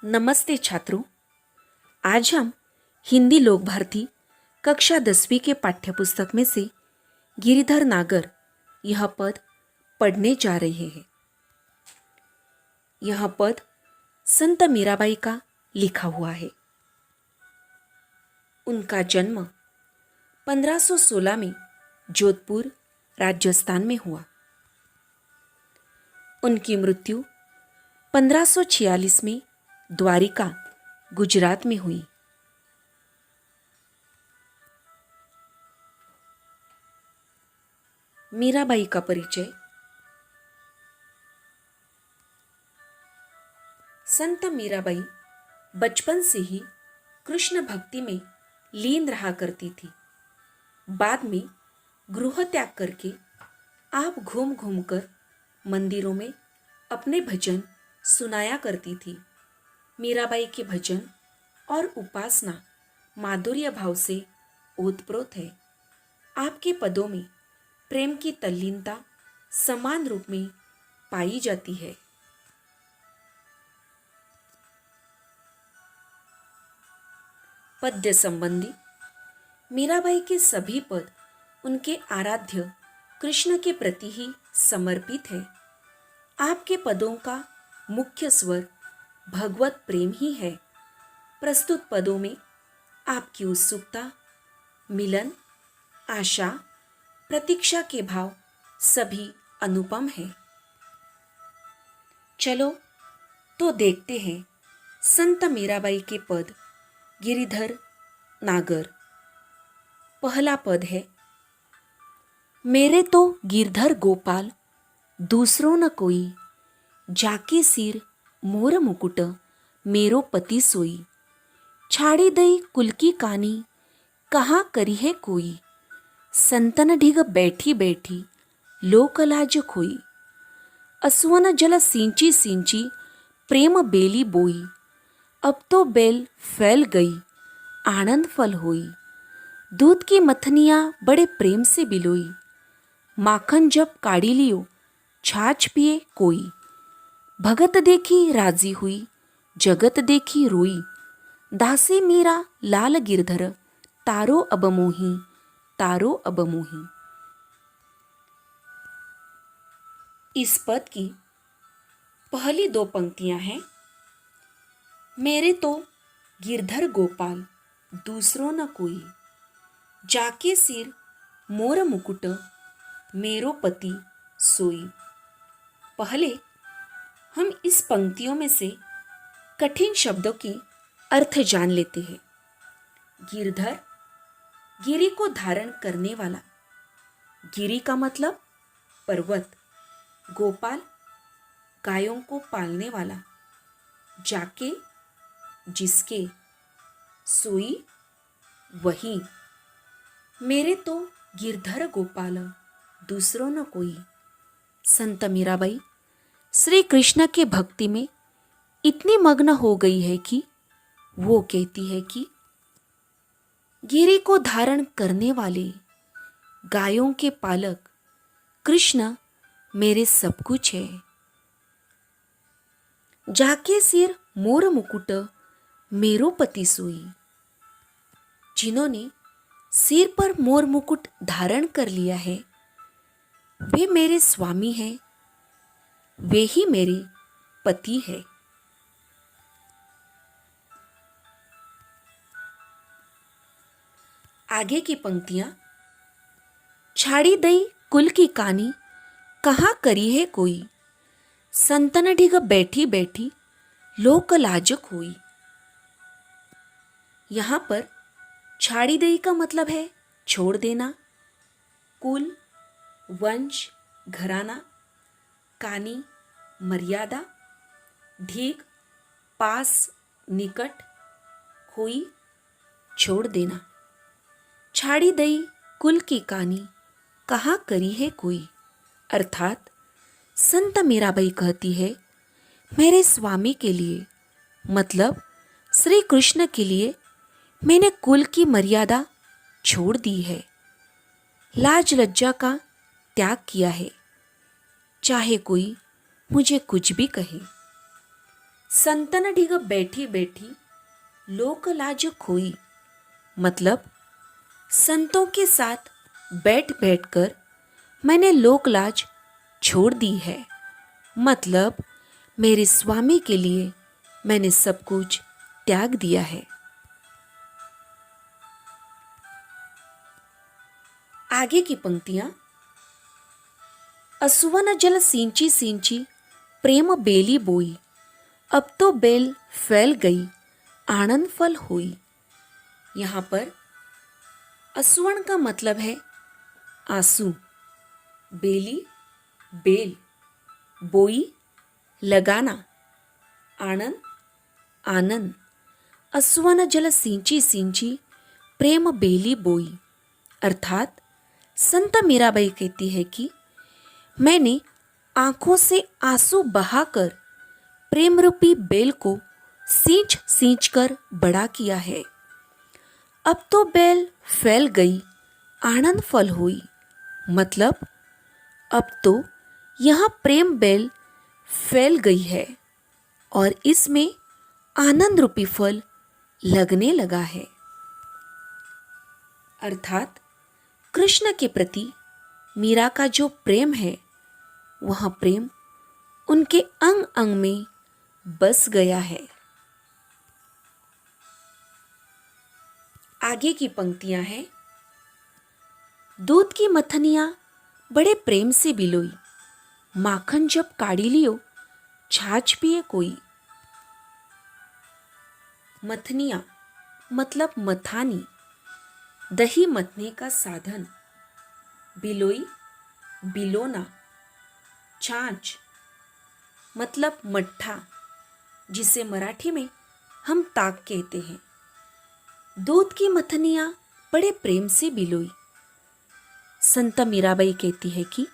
नमस्ते छात्रों। आज हम हिंदी लोक भारती कक्षा 10वीं के पाठ्यपुस्तक में से गिरिधर नागर यह पद पढ़ने जा रहे हैं। यह पद संत मीराबाई का लिखा हुआ है। उनका जन्म 1516 में जोधपुर राजस्थान में हुआ। उनकी मृत्यु 1546 में द्वारिका गुजरात में हुई। मीराबाई का परिचय। संत मीराबाई बचपन से ही कृष्ण भक्ति में लीन रहा करती थी। बाद में गृह त्याग करके आप घूम घूम कर मंदिरों में अपने भजन सुनाया करती थी। मीराबाई के भजन और उपासना माधुर्य भाव से ओतप्रोत है। आपके पदों में प्रेम की तल्लीनता समान रूप में पाई जाती है। पद्य संबंधी। मीराबाई के सभी पद उनके आराध्य कृष्ण के प्रति ही समर्पित है। आपके पदों का मुख्य स्वर भगवत प्रेम ही है। प्रस्तुत पदों में आपकी उत्सुकता, मिलन, आशा, प्रतीक्षा के भाव सभी अनुपम है। चलो तो देखते हैं संत मीराबाई के पद गिरिधर नागर। पहला पद है। मेरे तो गिरधर गोपाल दूसरों न कोई, जाके सिर मोर मुकुट मेरो पति सोई। छाड़ी दई कुल की कानी कहाँ करी है कोई, संतन ढिग बैठी बैठी लोक लाज खोई। असुवन जल सींची सींची प्रेम बेली बोई, अब तो बेल फैल गई आनंद फल होई। दूध की मथनियाँ बड़े प्रेम से बिलोई, माखन जब काढ़ी लियो छाछ पिए कोई। भगत देखी राजी हुई जगत देखी रोई, दासी मीरा लाल गिरधर तारो अब मोही, तारो अब मोही। इस पद की पहली दो पंक्तियां हैं। मेरे तो गिरधर गोपाल दूसरों न कोई, जाके सिर मोर मुकुट मेरो पति सोई। पहले हम इस पंक्तियों में से कठिन शब्दों की अर्थ जान लेते हैं। गिरधर, गिरी को धारण करने वाला। गिरी का मतलब पर्वत। गोपाल, गायों को पालने वाला। जाके, जिसके। सोई, वही। मेरे तो गिरधर गोपाल दूसरों न कोई। संत मीराबाई श्री कृष्ण के भक्ति में इतनी मग्न हो गई है कि वो कहती है कि गिरी को धारण करने वाले, गायों के पालक कृष्ण मेरे सब कुछ है। जाके सिर मोर मुकुट मेरो पति सोई। जिन्होंने सिर पर मोर मुकुट धारण कर लिया है वे मेरे स्वामी हैं, वे ही मेरे पति है। आगे की पंक्तियां। छाड़ी दई कुल की कानी कहाँ करी है कोई, संतन ढिग बैठी बैठी लोक लाज खोई। यहां पर छाड़ी दई का मतलब है छोड़ देना। कुल, वंश, घराना। कानी, मर्यादा। ढीग, पास, निकट। खोई, छोड़ देना। छाड़ी दई कुल की कानी कहाँ करी है कोई, अर्थात संत मीराबाई कहती है मेरे स्वामी के लिए, मतलब श्री कृष्ण के लिए मैंने कुल की मर्यादा छोड़ दी है, लाज लज्जा का त्याग किया है, चाहे कोई मुझे कुछ भी कहे। संतन ढिग बैठी बैठी लोक लाज खोई, मतलब संतों के साथ बैठ बैठकर मैंने लोक लाज छोड़ दी है। मतलब मेरे स्वामी के लिए मैंने सब कुछ त्याग दिया है। आगे की पंक्तियां, असुवन जल सींची सींची प्रेम बेली बोई, अब तो बेल फैल गई आनंद फल हुई। यहाँ पर असुवन का मतलब है आंसू, बेली बेल, बोई लगाना, आनंद आनंद। असुवन जल सींची सींची प्रेम बेली बोई, अर्थात संत मीराबाई कहती है कि मैंने आंखों से आंसू बहाकर प्रेम रूपी बेल को सींच सींच कर बड़ा किया है। अब तो बेल फैल गई आनंद फल हुई, मतलब अब तो यह प्रेम बेल फैल गई है और इसमें आनंद रूपी फल लगने लगा है। अर्थात कृष्ण के प्रति मीरा का जो प्रेम है वह प्रेम उनके अंग अंग में बस गया है। आगे की पंक्तियां हैं, दूध की मथनियां बड़े प्रेम से बिलोई, माखन जब काढ़ी लियो छाछ पिए कोई। मथनियां मतलब मथानी, दही मथने का साधन। बिलोई बिलोना। छाछ मतलब मट्ठा, जिसे मराठी में हम ताक कहते हैं। दूध की मथनियां बड़े प्रेम से बिलोई। संत मीराबाई कहती है कि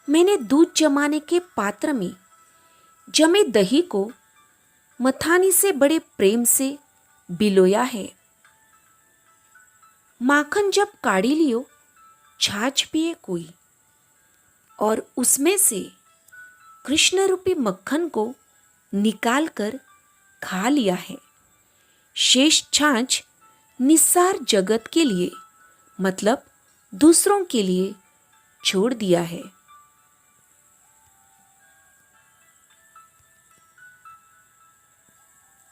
मैंने दूध जमाने के पात्र में जमे दही को मथानी से बड़े प्रेम से बिलोया है। माखन जब काढ़ी लियो छाछ पिए कोई, और उसमें से कृष्ण रूपी मक्खन को निकाल कर खा लिया है। शेष छाछ निस्सार जगत के लिए, मतलब दूसरों के लिए छोड़ दिया है।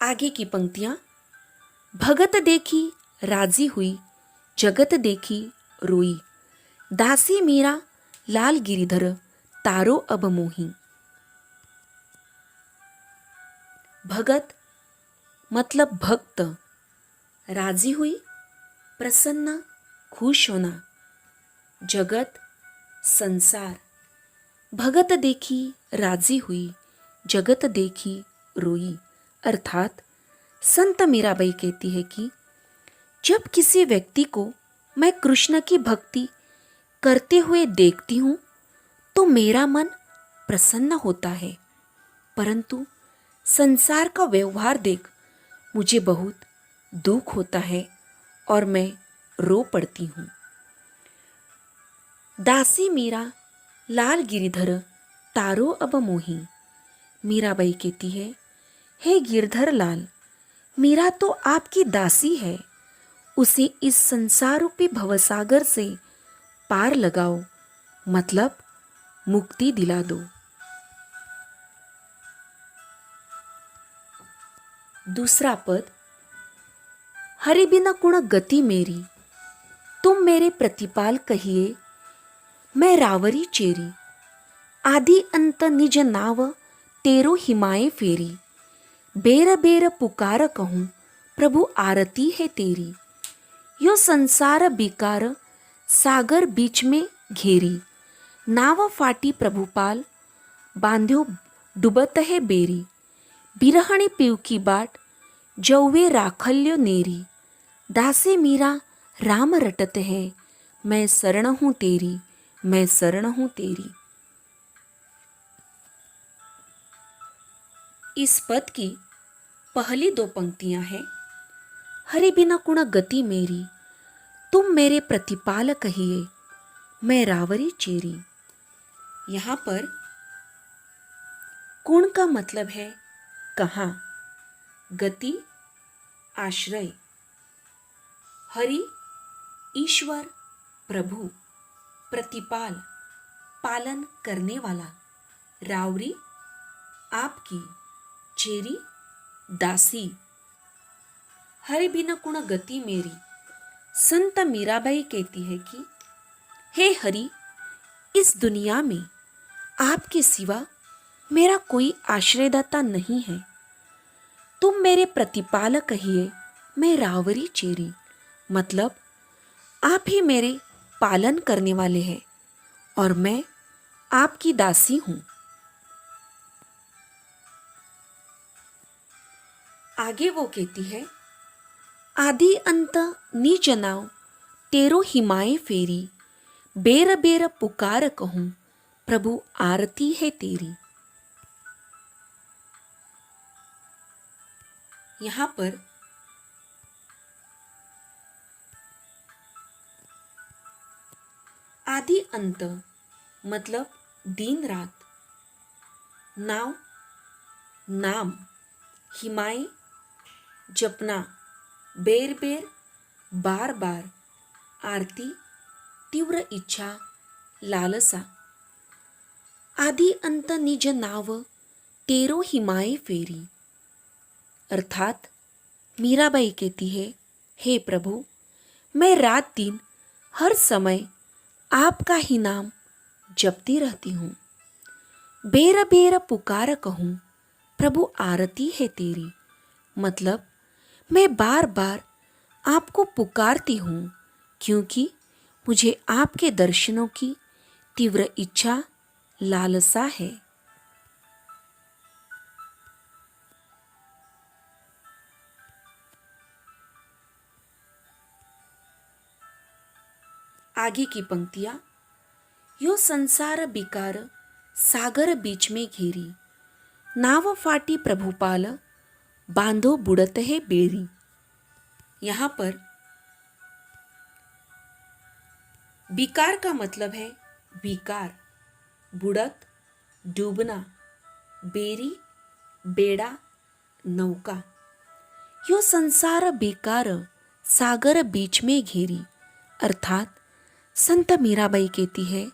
आगे की पंक्तियां, भगत देखी राजी हुई, जगत देखी रोई, दासी मीरा लाल गिरिधर तारो अब मोही। भगत मतलब भक्त, राजी हुई प्रसन्न खुश होना, जगत संसार। भगत देखी राजी हुई, जगत देखी रोई, अर्थात संत मीराबाई कहती है कि जब किसी व्यक्ति को मैं कृष्ण की भक्ति करते हुए देखती हूँ तो मेरा मन प्रसन्न होता है, परंतु संसार का व्यवहार देख मुझे बहुत दुख होता है और मैं रो पड़ती हूँ। दासी मीरा लाल गिरिधर तारो अब मोही। मीराबाई कहती है, हे गिरधर लाल, मीरा तो आपकी दासी है, उसे इस संसार रूपी भवसागर से पार लगाओ, मतलब मुक्ति दिला दो। दूसरा पद, हरि बिना कुण गति मेरी, तुम मेरे प्रतिपाल कहिए, मैं रावरी चेरी, आदि अंत निज नाव तेरो हिमाए फेरी, बेर बेर पुकार कहूँ प्रभु आरती है तेरी, यो संसार बिकार सागर बीच में घेरी, नाव फाटी प्रभुपाल बांध्यो डुबत है बेरी, बिरहणी पीव की बाट जौवे राखल्यो नेरी, दासे मीरा राम रटत है, मैं शरण हूँ तेरी, मैं शरण हूँ तेरी। इस पद की पहली दो पंक्तियां हैं, हरि बिना कुण गति मेरी, तुम मेरे प्रतिपाल कहिए, मैं रावरी चेरी। यहाँ पर कुण का मतलब है कहाँ, गति आश्रय, हरि ईश्वर प्रभु, प्रतिपाल पालन करने वाला, रावरी आपकी, चेरी दासी, हरि बिन कुण गति मेरी। संत मीराबाई कहती है कि हे हरि, इस दुनिया में आपके सिवा मेरा कोई आश्रयदाता नहीं है। तुम मेरे प्रतिपालक कहिए, मैं रावरी चेरी, मतलब आप ही मेरे पालन करने वाले हैं और मैं आपकी दासी हूं। आगे वो कहती है, आदि अंत नीच नाव तेरो हिमाए फेरी, बेर बेर पुकार कहूं प्रभु आरती है तेरी। यहां पर आदि अंत मतलब दिन रात, नाव नाम, हिमाए जपना, बेर बेर बार बार, आरती तीव्र इच्छा लालसा। आदि अंत निज नाव तेरो हिमाए फेरी, अर्थात मीराबाई कहती है, हे प्रभु, मैं रात दिन हर समय आपका ही नाम जपती रहती हूँ। बेर बेर पुकार कहूँ प्रभु आरती है तेरी, मतलब मैं बार बार आपको पुकारती हूँ क्योंकि मुझे आपके दर्शनों की तीव्र इच्छा लालसा है। आगे की पंक्तियां, यो संसार बिकार सागर बीच में घेरी, नाव फाटी प्रभुपाल बांधो बुड़त है बेरी। यहां पर बिकार का मतलब है विकार, बुड़त डूबना, बेरी बेड़ा नौका। यो संसार बेकार सागर बीच में घेरी, अर्थात संत मीराबाई कहती है,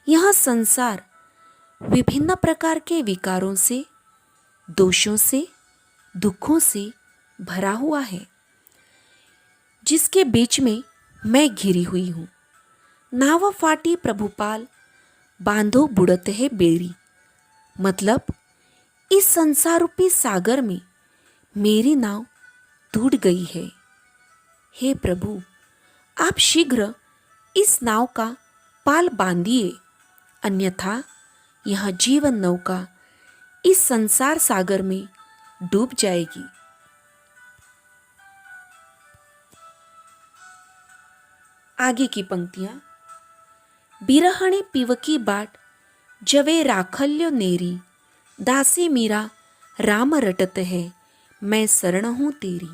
यह संसार विभिन्न प्रकार के विकारों से, दोषों से, दुखों से भरा हुआ है, जिसके बीच में मैं घिरी हुई हूँ। नाव फाटी प्रभुपाल बांधो बुड़त है बेड़ी, मतलब इस संसार रूपी सागर में मेरी नाव टूट गई है। हे प्रभु, आप शीघ्र इस नाव का पाल बांधिए, अन्यथा यह जीवन नौका इस संसार सागर में डूब जाएगी। आगे की पंक्तियां, बिरहणी पिवकी बाट जवे राखल्यो नेरी, दासी मीरा राम रटत है मैं शरण हूं तेरी।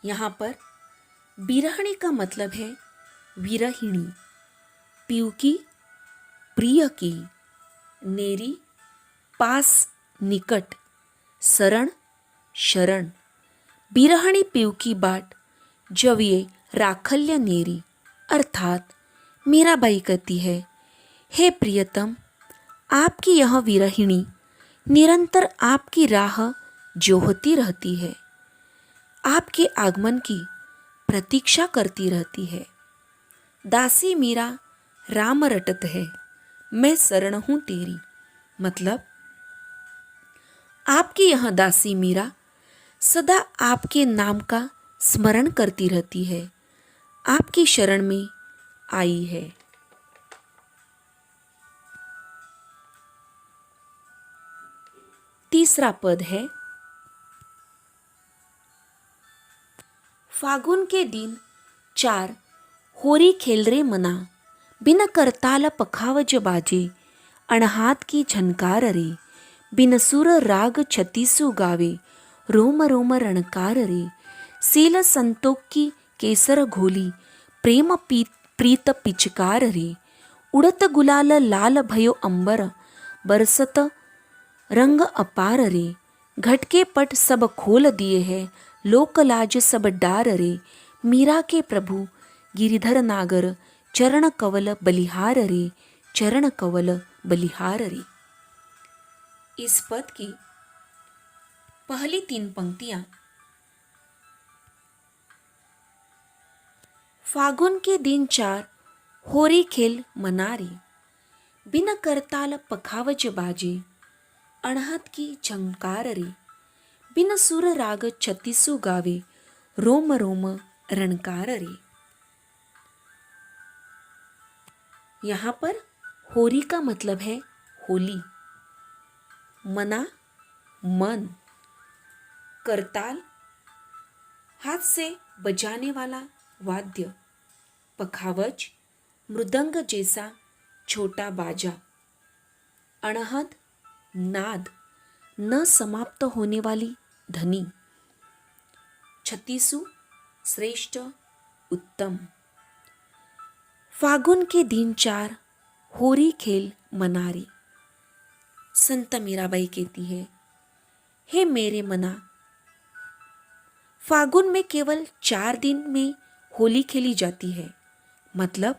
यहां पर बिरहणी का मतलब है विरहिणी, पिवकी प्रिय की, नेरी पास निकट, शरण शरण। बिरहणी पिवकी बाट जविये राखल्य नेरी, अर्थात मीराबाई कहती है, हे प्रियतम, आपकी यह विरहिणी निरंतर आपकी राह जोहती रहती है, आपके आगमन की प्रतीक्षा करती रहती है। दासी मीरा राम रटत है मैं शरण हूं तेरी, मतलब आपकी यह दासी मीरा सदा आपके नाम का स्मरण करती रहती है, आपकी शरण में आई है। तीसरा पद है, फागुन के दिन 4 होरी खेल रे मना, बिन करताल पखावज बाजे, अणहात की झनकार रे, बिन सुर राग छत्तीसु गावे, रोम रोम रणकार रे, सील संतोक की केसर घोली, प्रेम प्रीत पिचकार रे, उड़त गुलाल लाल भयो अंबर, बरसत रंग अपार रे, घट के पट सब खोल दिए है, लोक लाज सब डार रे, मीरा के प्रभु गिरिधर नागर, चरण कवल बलिहार रे, चरण कवल बलिहार रे। इस पद की पहली 3 पंक्तियां फागुन के दिन 4 होरी खेल मनारी, बिन करताल पखावज बाजे, अणहत की झंकार रे, बिन सुर राग छत्तीसु गावे, रोम रोम रणकार रे। यहाँ पर होरी का मतलब है होली, मना मन, करताल हाथ से बजाने वाला वाद्य, पखावज मृदंग जैसा छोटा बाजा, अणहद नाद न समाप्त होने वाली ध्वनि, छत्तीसु श्रेष्ठ उत्तम। फागुन के दिन 4 होरी खेल मनारी। संत मीराबाई कहती है, हे मेरे मना, फागुन में केवल 4 दिन में होली खेली जाती है, मतलब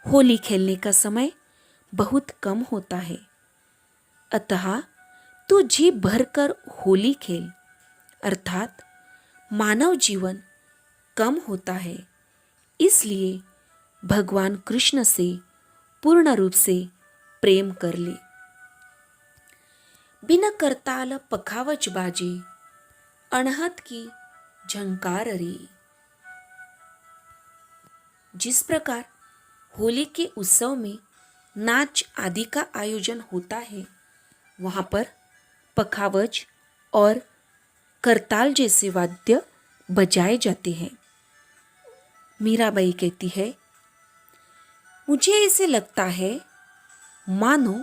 होली खेलने का समय बहुत कम होता है। अतः तू जी भरकर होली खेल, अर्थात मानव जीवन कम होता है, इसलिए भगवान कृष्ण से पूर्ण रूप से प्रेम कर ले। बिन करताल पखावज बाजे, अणहत की झंकार रे। जिस प्रकार होली के उत्सव में नाच आदि का आयोजन होता है, वहाँ पर पखावज और करताल जैसे वाद्य बजाए जाते हैं। मीराबाई कहती है, मुझे ऐसे लगता है मानो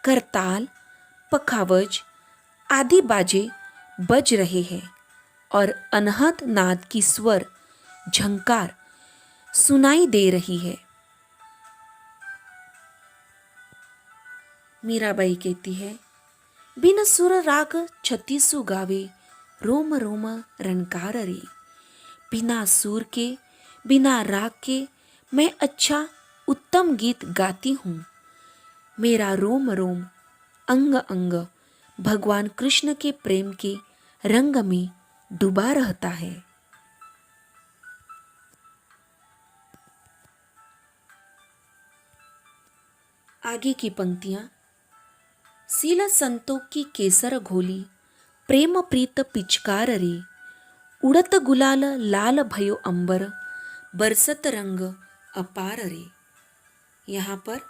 करताल, पखावज आदि बाजे बज रहे हैं और अनहद नाद की स्वर झंकार सुनाई दे रही है। मीराबाई कहती है, बिन सुर राग छत्तीसु गावे, रोम रोम रणकार रे। बिना सुर के, बिना राग के मैं अच्छा उत्तम गीत गाती हूँ। मेरा रोम रोम, अंग अंग भगवान कृष्ण के प्रेम के रंग में डूबा रहता है। आगे की पंक्तियां, सील संतों की केसर घोली, प्रेम प्रीत पिचकार रे, उड़त गुलाल लाल भयो अंबर, बरसत रंग अपार रे। यहाँ पर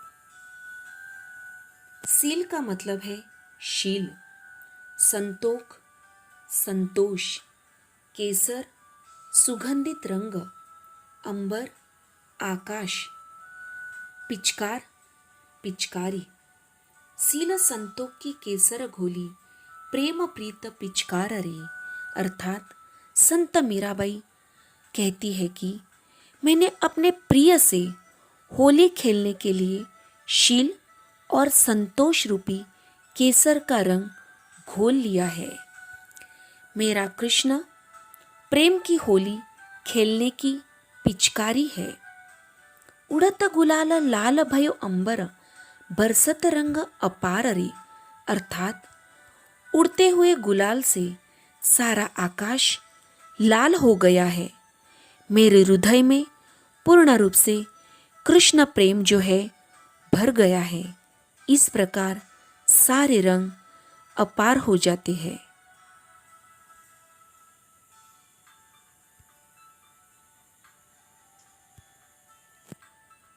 सील का मतलब है शील, संतोख संतोष, केसर सुगंधित रंग, अंबर आकाश, पिचकार पिचकारी। सील संतोख की केसर घोली, प्रेम प्रीत पिचकार रे, अर्थात संत मीराबाई कहती है कि मैंने अपने प्रिय से होली खेलने के लिए शील और संतोष रूपी केसर का रंग घोल लिया है। मेरा कृष्ण प्रेम की होली खेलने की पिचकारी है। उड़त गुलाल लाल भयो अंबर, बरसत रंग अपार रे, अर्थात उड़ते हुए गुलाल से सारा आकाश लाल हो गया है। मेरे हृदय में पूर्ण रूप से कृष्ण प्रेम जो है भर गया है। इस प्रकार सारे रंग अपार हो जाते हैं।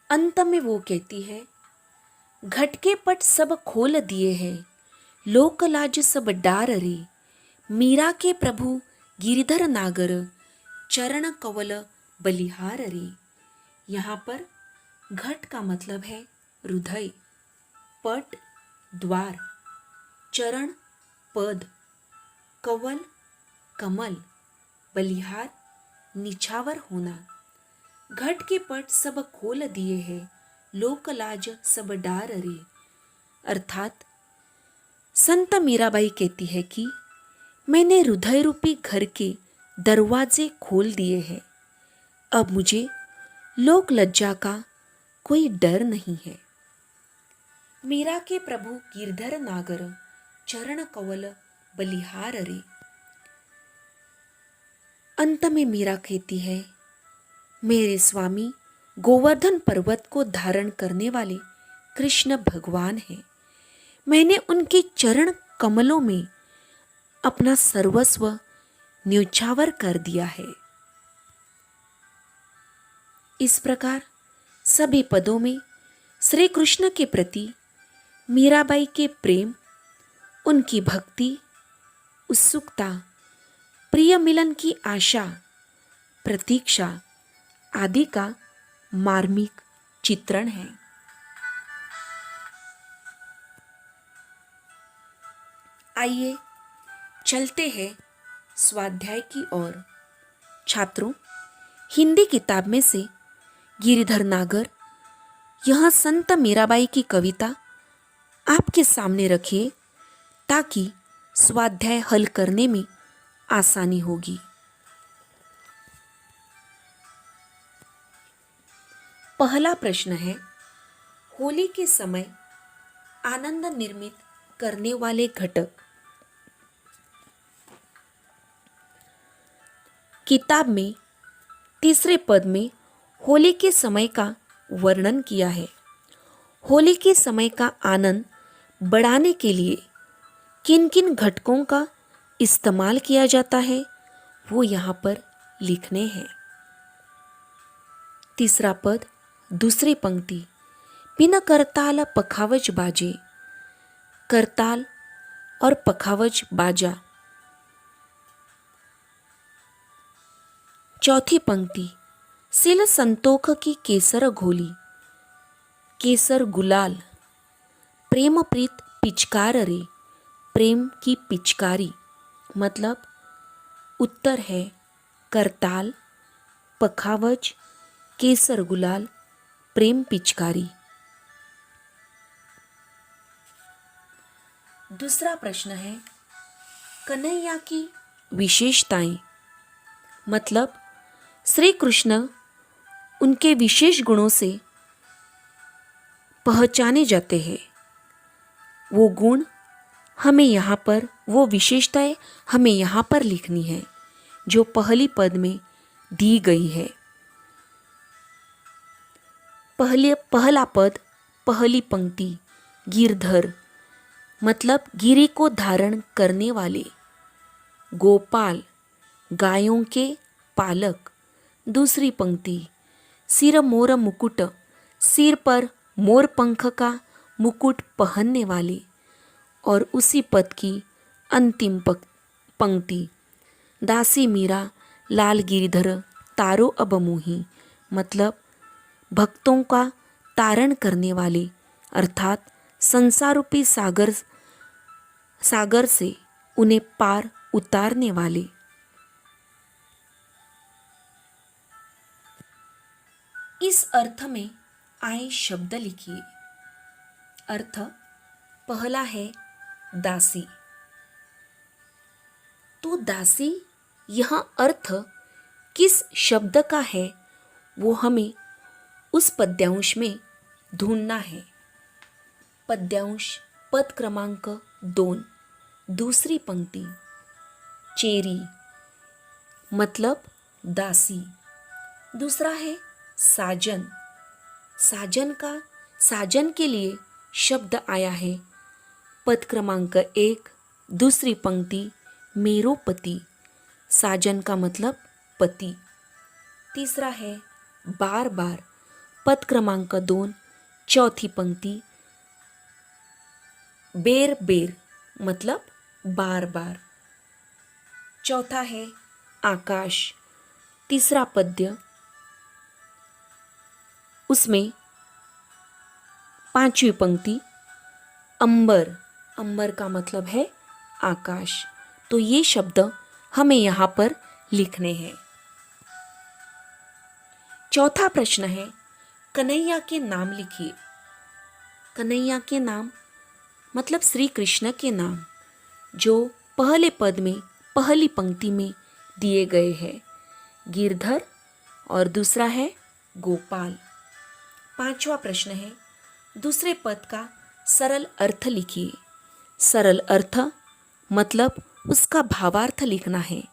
अंत में वो कहती है, घट के पट सब खोल दिए हैं, लोक लाज सब डार रे, मीरा के प्रभु गिरिधर नागर, चरण कवल बलिहार रे। यहाँ पर घट का मतलब है हृदय, पट द्वार, चरण पद, कवल कमल, बलिहार निछावर होना। घट के पट सब खोल दिए हैं, लोक लाज सब डार रे, अर्थात संत मीराबाई कहती है कि मैंने हृदय रूपी घर के दरवाजे खोल दिए हैं। अब मुझे लोक लज्जा का कोई डर नहीं है। मीरा के प्रभु गिरधर नागर चरण कवल बलिहार रे। अंत में मीरा कहती है, मेरे स्वामी गोवर्धन पर्वत को धारण करने वाले कृष्ण भगवान हैं। मैंने उनके चरण कमलों में अपना सर्वस्व न्योछावर कर दिया है। इस प्रकार सभी पदों में श्री कृष्ण के प्रति मीराबाई के प्रेम, उनकी भक्ति, उत्सुकता, प्रिय मिलन की आशा, प्रतीक्षा आदि का मार्मिक चित्रण है। आइए चलते हैं स्वाध्याय की ओर। छात्रों, हिंदी किताब में से गिरिधर नागर यह संत मीराबाई की कविता आपके सामने रखिए ताकि स्वाध्याय हल करने में आसानी होगी। पहला प्रश्न है, होली के समय आनंद निर्मित करने वाले घटक। किताब में तीसरे पद में होली के समय का वर्णन किया है। होली के समय का आनंद बढ़ाने के लिए किन किन घटकों का इस्तेमाल किया जाता है वो यहाँ पर लिखने हैं। तीसरा पद, दूसरी पंक्ति, बिन करताल पखावज बाजे। करताल और पखावज बाजा। चौथी पंक्ति, सिल संतोख की केसर घोली। केसर गुलाल। प्रेम प्रीत पिचकार रे। प्रेम की पिचकारी। मतलब उत्तर है करताल, पखावज, केसर गुलाल, प्रेम पिचकारी। दूसरा प्रश्न है, कन्हैया की विशेषताएं। मतलब श्री कृष्ण उनके विशेष गुणों से पहचाने जाते हैं। वो गुण हमें यहाँ पर, वो विशेषताएं हमें यहाँ पर लिखनी है जो पहली पद में दी गई है। पहला पद, पहली पंक्ति, गिरधर मतलब गिरी को धारण करने वाले। गोपाल, गायों के पालक। दूसरी पंक्ति, सिर मोर मुकुट, सिर पर मोर पंख का मुकुट पहनने वाले। और उसी पद की अंतिम पंक्ति, दासी मीरा लाल गिरधर तारो अब मोही। मतलब भक्तों का तारण करने वाले, अर्थात संसार रूपी सागर से उन्हें पार उतारने वाले। इस अर्थ में आए शब्द लिखिए। अर्थ पहला है दासी। तो दासी यह अर्थ किस शब्द का है वो हमें उस पद्यांश में ढूंढना है। पद्यांश पद क्रमांक 2, दूसरी पंक्ति, चेरी मतलब दासी। दूसरा है साजन। साजन के लिए शब्द आया है पद क्रमांक 1, दूसरी पंक्ति, मेरो पति। साजन का मतलब पति। तीसरा है बार बार, पद क्रमांक 2, चौथी पंक्ति, बेर बेर मतलब बार बार। चौथा है आकाश। तीसरा पद्य, उसमें पांचवी पंक्ति, अंबर। अंबर का मतलब है आकाश। तो ये शब्द हमें यहाँ पर लिखने हैं। चौथा प्रश्न है, कन्हैया के नाम लिखिए। कन्हैया के नाम मतलब श्री कृष्ण के नाम जो पहले पद में पहली पंक्ति में दिए गए हैं, गिरधर और दूसरा है गोपाल। पांचवा प्रश्न है, दूसरे पद का सरल अर्थ लिखिए। सरल अर्थ मतलब उसका भावार्थ लिखना है,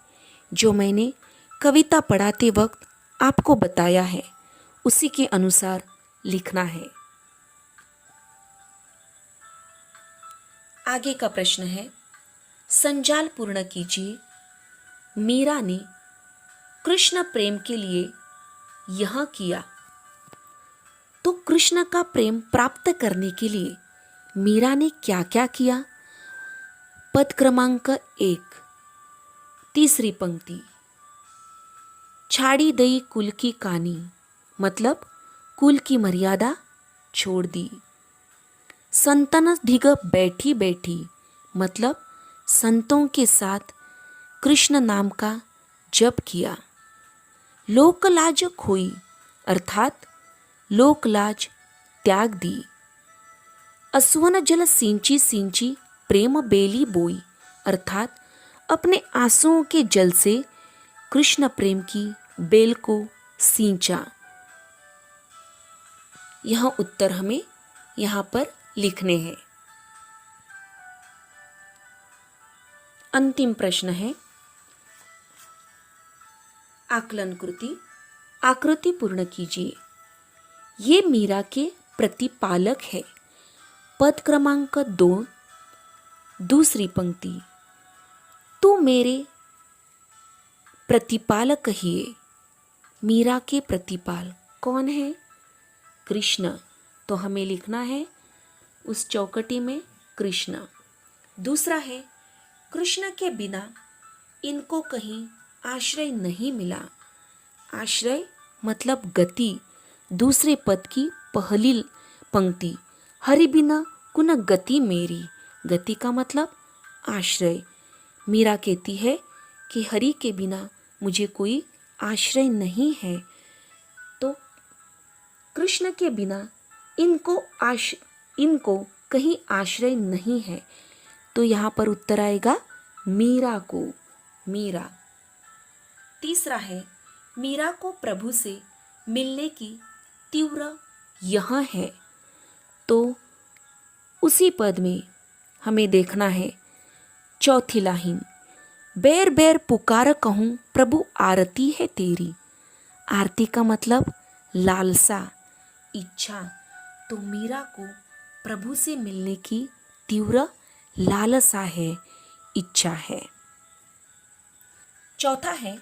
जो मैंने कविता पढ़ाते वक्त आपको बताया है उसी के अनुसार लिखना है। आगे का प्रश्न है, संजाल पूर्ण कीजिए। मीरा ने कृष्ण प्रेम के लिए यह किया। तो कृष्ण का प्रेम प्राप्त करने के लिए मीरा ने क्या क्या किया? पद क्रमांक 1, तीसरी पंक्ति, छाड़ी दई कुल की कानी, मतलब कुल की मर्यादा छोड़ दी। संतन धिग बैठी बैठी, मतलब संतों के साथ कृष्ण नाम का जप किया। लोकलाज खोई, अर्थात लोकलाज त्याग दी। असुवन जल सिंची सिंची प्रेम बेली बोई, अर्थात अपने आंसुओं के जल से कृष्ण प्रेम की बेल को सींचा। यह उत्तर हमें यहाँ पर लिखने हैं। अंतिम प्रश्न है, आकलन कृति। आकृति पूर्ण कीजिए। ये मीरा के प्रतिपालक है। पद क्रमांक 2, दूसरी पंक्ति, तू मेरे प्रतिपालक कहिए। मीरा के प्रतिपाल कौन है? कृष्ण। तो हमें लिखना है उस चौकटी में कृष्ण। दूसरा है, कृष्ण के बिना इनको कहीं आश्रय नहीं मिला। आश्रय मतलब गति। दूसरे पद की पहली पंक्ति, हरि बिना कुन गति मेरी। गति का मतलब आश्रय। मीरा कहती है कि हरि के बिना मुझे कोई आश्रय नहीं है। तो कृष्ण के बिना इनको कहीं आश्रय नहीं है। तो यहाँ पर उत्तर आएगा मीरा को, मीरा। तीसरा है, मीरा को प्रभु से मिलने की तीव्र यह है। तो उसी पद में हमें देखना है चौथी लाइन, बेर बेर पुकार कहूँ प्रभु आरती है तेरी। आरती का मतलब लालसा, इच्छा। तो मीरा को प्रभु से मिलने की तीव्र लालसा है, इच्छा है। चौथा है,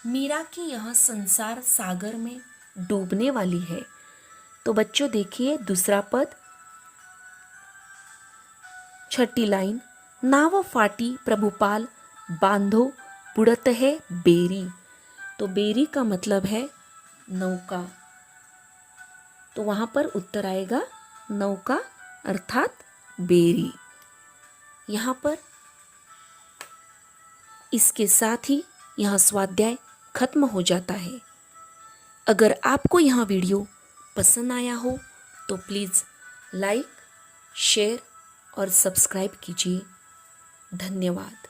मीरा की यह संसार सागर में डूबने वाली है। तो बच्चों देखिए दूसरा पद, छठी लाइन, नाव फाटी प्रभुपाल बांधो बुड़त है बेरी। तो बेरी का मतलब है नौका। तो वहां पर उत्तर आएगा नौका अर्थात बेरी। यहाँ पर इसके साथ ही यह स्वाध्याय खत्म हो जाता है। अगर आपको यह वीडियो पसंद आया हो तो प्लीज़ लाइक, शेयर और सब्सक्राइब कीजिए। धन्यवाद।